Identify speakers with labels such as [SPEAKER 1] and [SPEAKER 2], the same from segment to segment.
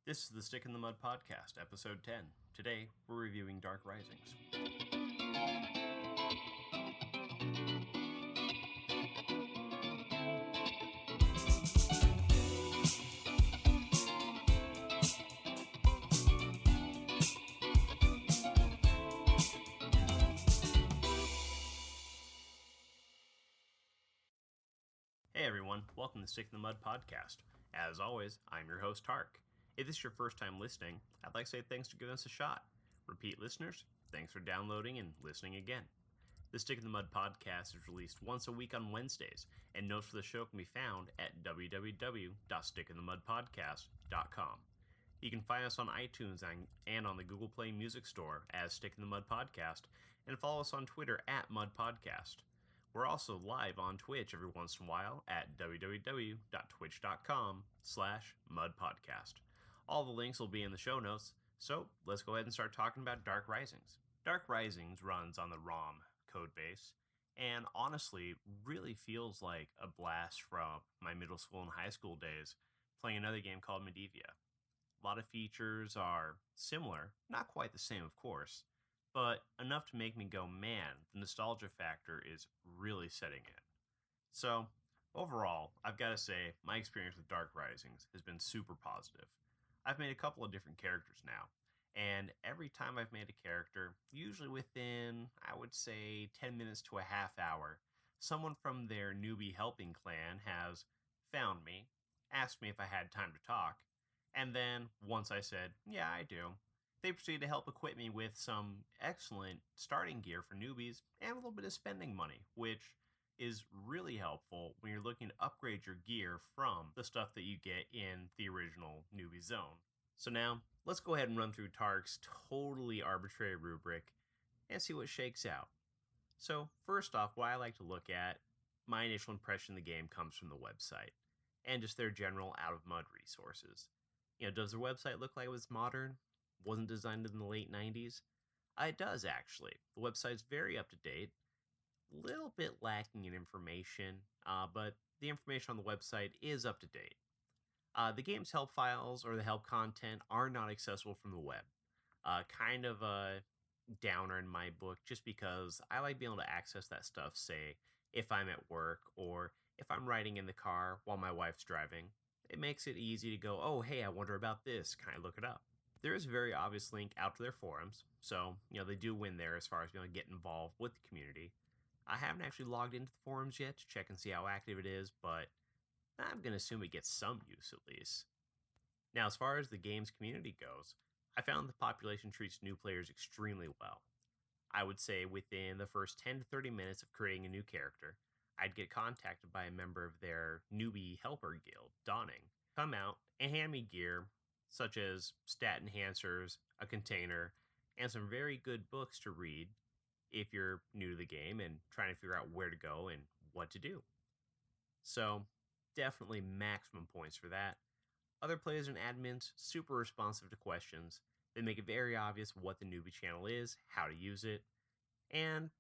[SPEAKER 1] This is the Stick in the Mud podcast, episode 10. Today, we're reviewing Dark Risings. Hey everyone, welcome to Stick in the Mud podcast. As always, I'm your host, Tark. If this is your first time listening, I'd like to say thanks for giving us a shot. Repeat listeners, thanks for downloading and listening again. The Stick in the Mud podcast is released once a week on Wednesdays, and notes for the show can be found at www.stickinthemudpodcast.com. You can find us on iTunes and on the Google Play Music Store as Stick in the Mud Podcast, and follow us on Twitter at Mud Podcast. We're also live on Twitch every once in a while at www.twitch.com/mudpodcast. All the links will be in the show notes, so let's go ahead and start talking about Dark Risings. Dark Risings runs on the ROM codebase, and honestly really feels like a blast from my middle school and high school days playing another game called Medivia. A lot of features are similar, not quite the same, of course, but enough to make me go, man, the nostalgia factor is really setting in. So, overall, I've got to say, my experience with Dark Risings has been super positive. I've made a couple of different characters now, and every time I've made a character, usually within, I would say, 10 minutes to a half hour, someone from their newbie helping clan has found me, asked me if I had time to talk, and then, once I said, yeah, I do, they proceeded to help equip me with some excellent starting gear for newbies and a little bit of spending money, which is really helpful when you're looking to upgrade your gear from the stuff that you get in the original newbie zone. So now, let's go ahead and run through Tark's totally arbitrary rubric and see what shakes out. So, first off, what I like to look at, my initial impression of the game comes from the website and just their general out of mud resources. Does their website look like it was modern? Wasn't designed in the late 90s? It does, actually. The website's very up to date. Little bit lacking in information, but the information on the website is up to date. The game's help files or the help content are not accessible from the web. Kind of a downer in my book, just because I like being able to access that stuff, say, if I'm at work or if I'm riding in the car while my wife's driving. It makes it easy to go, oh, hey, I wonder about this. Can I look it up? There is a very obvious link out to their forums, so, they do win there as far as being able to get involved with the community. I haven't actually logged into the forums yet to check and see how active it is, but I'm going to assume it gets some use at least. Now, as far as the game's community goes, I found the population treats new players extremely well. I would say within the first 10 to 30 minutes of creating a new character, I'd get contacted by a member of their newbie helper guild, Dawning, come out and hand me gear such as stat enhancers, a container, and some very good books to read if you're new to the game and trying to figure out where to go and what to do. So, definitely maximum points for that. Other players and admins, super responsive to questions. They make it very obvious what the newbie channel is, how to use it, and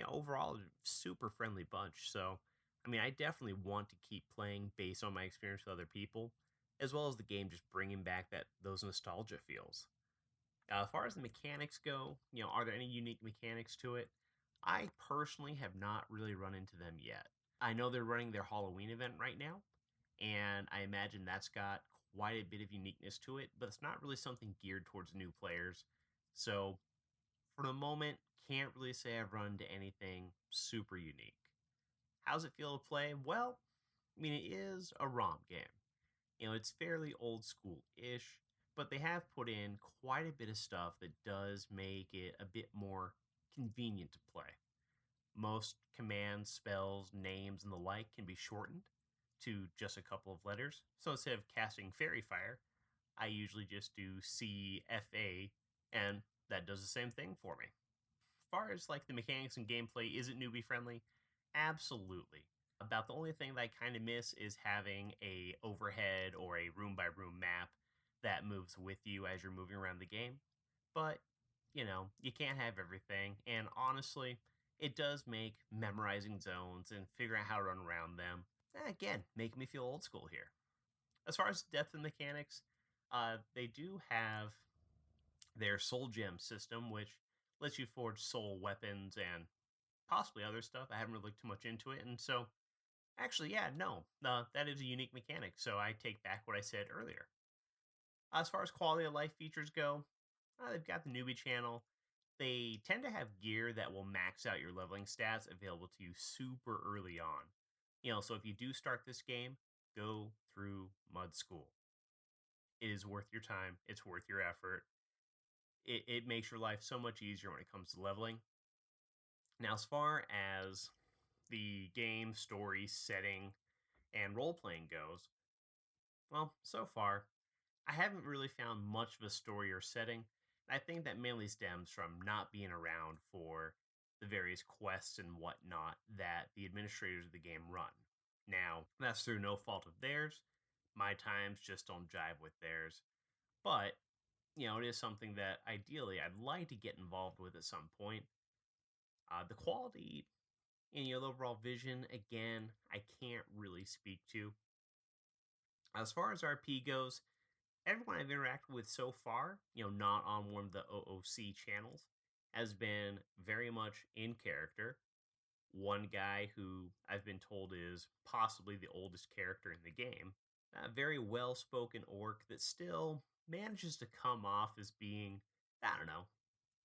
[SPEAKER 1] overall, super friendly bunch. So, I definitely want to keep playing based on my experience with other people, as well as the game just bringing back those nostalgia feels. As far as the mechanics go, are there any unique mechanics to it? I personally have not really run into them yet. I know they're running their Halloween event right now, and I imagine that's got quite a bit of uniqueness to it, but it's not really something geared towards new players. So, for the moment, can't really say I've run into anything super unique. How's it feel to play? Well, it is a ROM game. It's fairly old school-ish, but they have put in quite a bit of stuff that does make it a bit more convenient to play. Most commands, spells, names, and the like can be shortened to just a couple of letters. So instead of casting Fairy Fire, I usually just do CFA, and that does the same thing for me. As far as like the mechanics and gameplay, is it newbie friendly? Absolutely. About the only thing that I kind of miss is having a overhead or a room by room map that moves with you as you're moving around the game. But, you can't have everything. And honestly, it does make memorizing zones and figuring out how to run around them, again, making me feel old school here. As far as depth and mechanics, They do have their soul gem system, which lets you forge soul weapons and possibly other stuff. I haven't really looked too much into it, and so actually, yeah, no, that is a unique mechanic. So I take back what I said earlier. As far as quality of life features go, they've got the newbie channel. They tend to have gear that will max out your leveling stats available to you super early on. So if you do start this game, go through Mud School. It is worth your time. It's worth your effort. It makes your life so much easier when it comes to leveling. Now, as far as the game story setting and role playing goes, well, so far, I haven't really found much of a story or setting. I think that mainly stems from not being around for the various quests and whatnot that the administrators of the game run. Now, that's through no fault of theirs. My times just don't jive with theirs. But, it is something that ideally I'd like to get involved with at some point. The quality and the overall vision, again, I can't really speak to. As far as RP goes, everyone I've interacted with so far, not on one of the OOC channels, has been very much in character. One guy who I've been told is possibly the oldest character in the game, a very well spoken orc that still manages to come off as being, I don't know,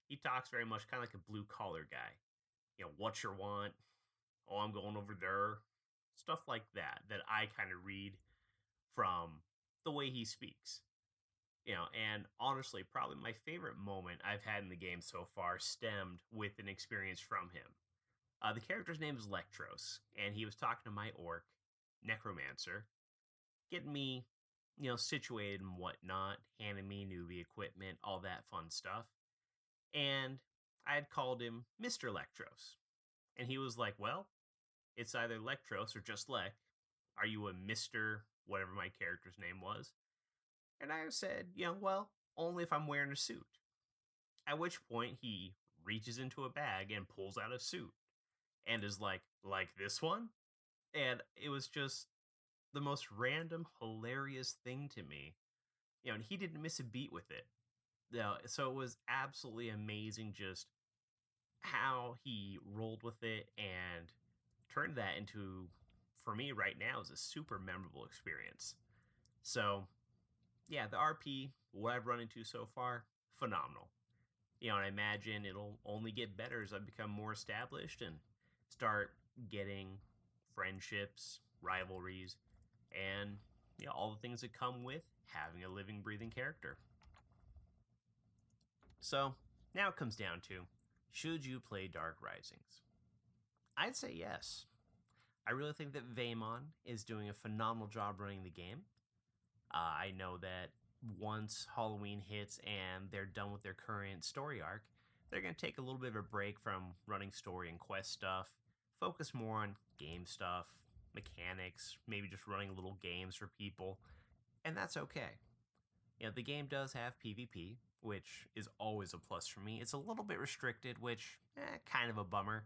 [SPEAKER 1] he talks very much kind of like a blue collar guy. What's your want? Oh, I'm going over there. Stuff like that I kind of read from the way he speaks. And honestly, probably my favorite moment I've had in the game so far stemmed with an experience from him. The character's name is Lectros, and he was talking to my orc, Necromancer, getting me, situated and whatnot, handing me newbie equipment, all that fun stuff. And I had called him Mr. Lectros. And he was like, well, it's either Lectros or just Lec. Are you a Mr. whatever my character's name was? And I said, well, only if I'm wearing a suit. At which point he reaches into a bag and pulls out a suit and is like this one? And it was just the most random, hilarious thing to me. And he didn't miss a beat with it. So it was absolutely amazing just how he rolled with it and turned that into, for me right now, is a super memorable experience. So yeah, the RP, what I've run into so far, phenomenal. And I imagine it'll only get better as I become more established and start getting friendships, rivalries, and all the things that come with having a living, breathing character. So now it comes down to, should you play Dark Risings? I'd say yes. I really think that Vaemon is doing a phenomenal job running the game. I know that once Halloween hits and they're done with their current story arc, they're going to take a little bit of a break from running story and quest stuff, focus more on game stuff, mechanics, maybe just running little games for people, and that's okay. The game does have PvP, which is always a plus for me. It's a little bit restricted, which, kind of a bummer,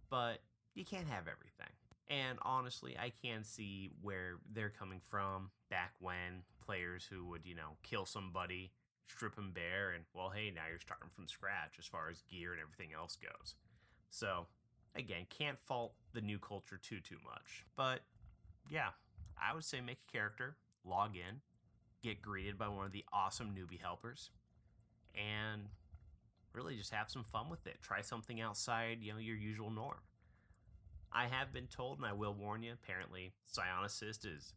[SPEAKER 1] but you can't have everything. And honestly, I can see where they're coming from back when players who would, kill somebody, strip them bare, and, well, hey, now you're starting from scratch as far as gear and everything else goes. So, again, can't fault the new culture too much. But, yeah, I would say make a character, log in, get greeted by one of the awesome newbie helpers, and really just have some fun with it. Try something outside, your usual norm. I have been told, and I will warn you, apparently Psionicist is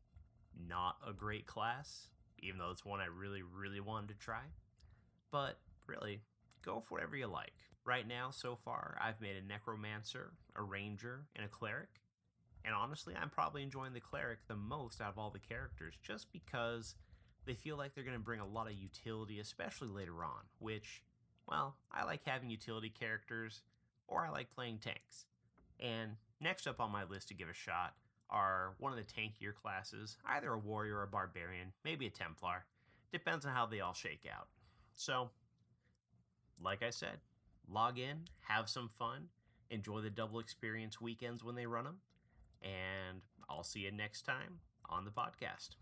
[SPEAKER 1] not a great class, even though it's one I really, really wanted to try. But really, go for whatever you like. Right now, so far, I've made a Necromancer, a Ranger, and a Cleric. And honestly, I'm probably enjoying the Cleric the most out of all the characters, just because they feel like they're going to bring a lot of utility, especially later on, which, well, I like having utility characters, or I like playing tanks. And next up on my list to give a shot are one of the tankier classes, either a warrior or a barbarian, maybe a Templar. Depends on how they all shake out. So, like I said, log in, have some fun, enjoy the double experience weekends when they run them, and I'll see you next time on the podcast.